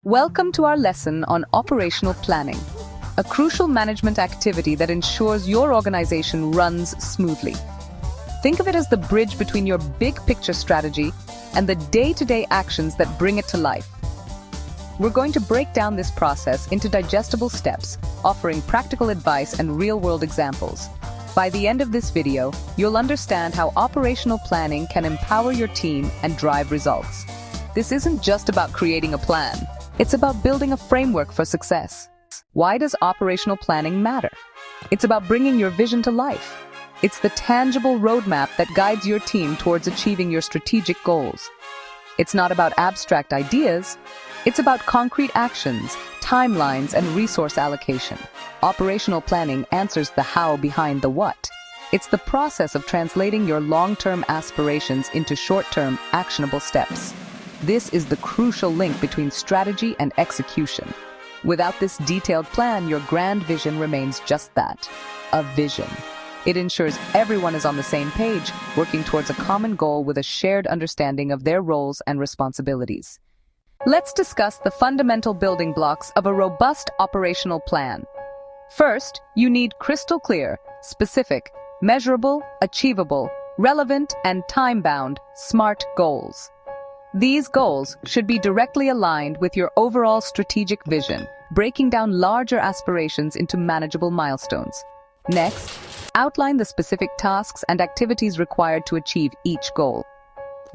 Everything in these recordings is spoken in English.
Welcome to our lesson on operational planning, a crucial management activity that ensures your organization runs smoothly. Think of it as the bridge between your big picture strategy and the day-to-day actions that bring it to life. We're going to break down this process into digestible steps, offering practical advice and real-world examples. By the end of this video, you'll understand how operational planning can empower your team and drive results. This isn't just about creating a plan. It's about building a framework for success. Why does operational planning matter? It's about bringing your vision to life. It's the tangible roadmap that guides your team towards achieving your strategic goals. It's not about abstract ideas. It's about concrete actions, timelines, and resource allocation. Operational planning answers the how behind the what. It's the process of translating your long-term aspirations into short-term, actionable steps. This is the crucial link between strategy and execution. Without this detailed plan, your grand vision remains just that, a vision. It ensures everyone is on the same page, working towards a common goal with a shared understanding of their roles and responsibilities. Let's discuss the fundamental building blocks of a robust operational plan. First, you need crystal clear, specific, measurable, achievable, relevant, and time-bound, SMART goals. These goals should be directly aligned with your overall strategic vision, breaking down larger aspirations into manageable milestones. Next, outline the specific tasks and activities required to achieve each goal.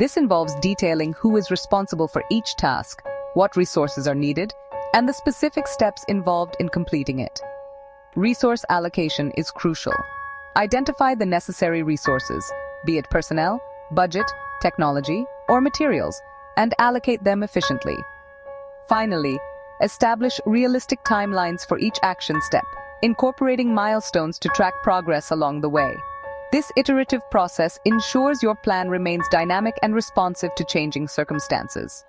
This involves detailing who is responsible for each task, what resources are needed, and the specific steps involved in completing it. Resource allocation is crucial. Identify the necessary resources, be it personnel, budget, technology, or materials, and allocate them efficiently. Finally, establish realistic timelines for each action step, incorporating milestones to track progress along the way. This iterative process ensures your plan remains dynamic and responsive to changing circumstances.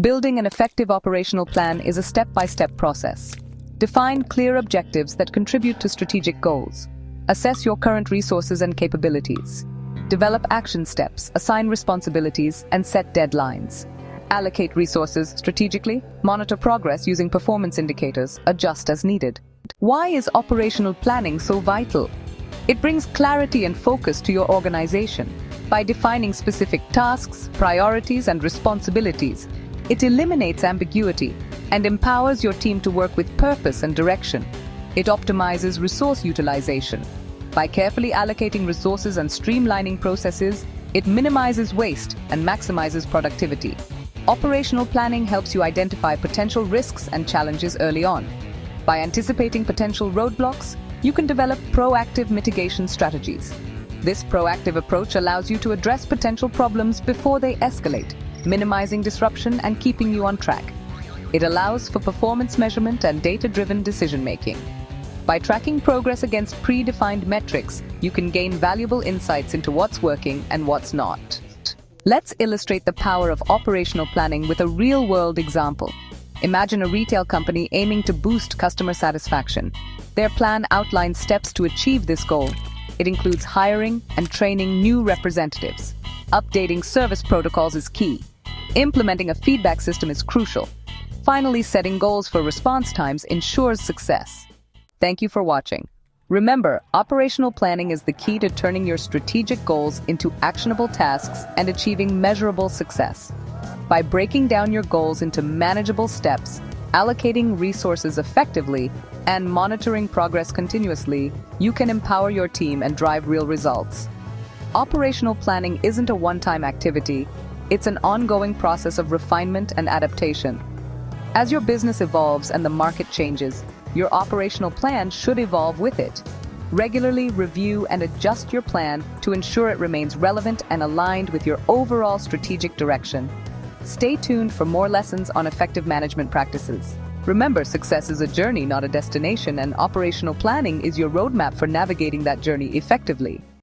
Building an effective operational plan is a step-by-step process. Define clear objectives that contribute to strategic goals. Assess your current resources and capabilities. Develop action steps, assign responsibilities, and set deadlines. Allocate resources strategically, monitor progress using performance indicators, adjust as needed. Why is operational planning so vital? It brings clarity and focus to your organization. By defining specific tasks, priorities, and responsibilities, it eliminates ambiguity and empowers your team to work with purpose and direction. It optimizes resource utilization. By carefully allocating resources and streamlining processes, it minimizes waste and maximizes productivity. Operational planning helps you identify potential risks and challenges early on. By anticipating potential roadblocks, you can develop proactive mitigation strategies. This proactive approach allows you to address potential problems before they escalate, minimizing disruption and keeping you on track. It allows for performance measurement and data-driven decision-making. By tracking progress against predefined metrics, you can gain valuable insights into what's working and what's not. Let's illustrate the power of operational planning with a real-world example. Imagine a retail company aiming to boost customer satisfaction. Their plan outlines steps to achieve this goal. It includes hiring and training new representatives. Updating service protocols is key. Implementing a feedback system is crucial. Finally, setting goals for response times ensures success. Thank you for watching. Remember, operational planning is the key to turning your strategic goals into actionable tasks and achieving measurable success. By breaking down your goals into manageable steps, allocating resources effectively, and monitoring progress continuously, you can empower your team and drive real results. Operational planning isn't a one-time activity. It's an ongoing process of refinement and adaptation. As your business evolves and the market changes, your operational plan should evolve with it. Regularly review and adjust your plan to ensure it remains relevant and aligned with your overall strategic direction. Stay tuned for more lessons on effective management practices. Remember, success is a journey, not a destination, and operational planning is your roadmap for navigating that journey effectively.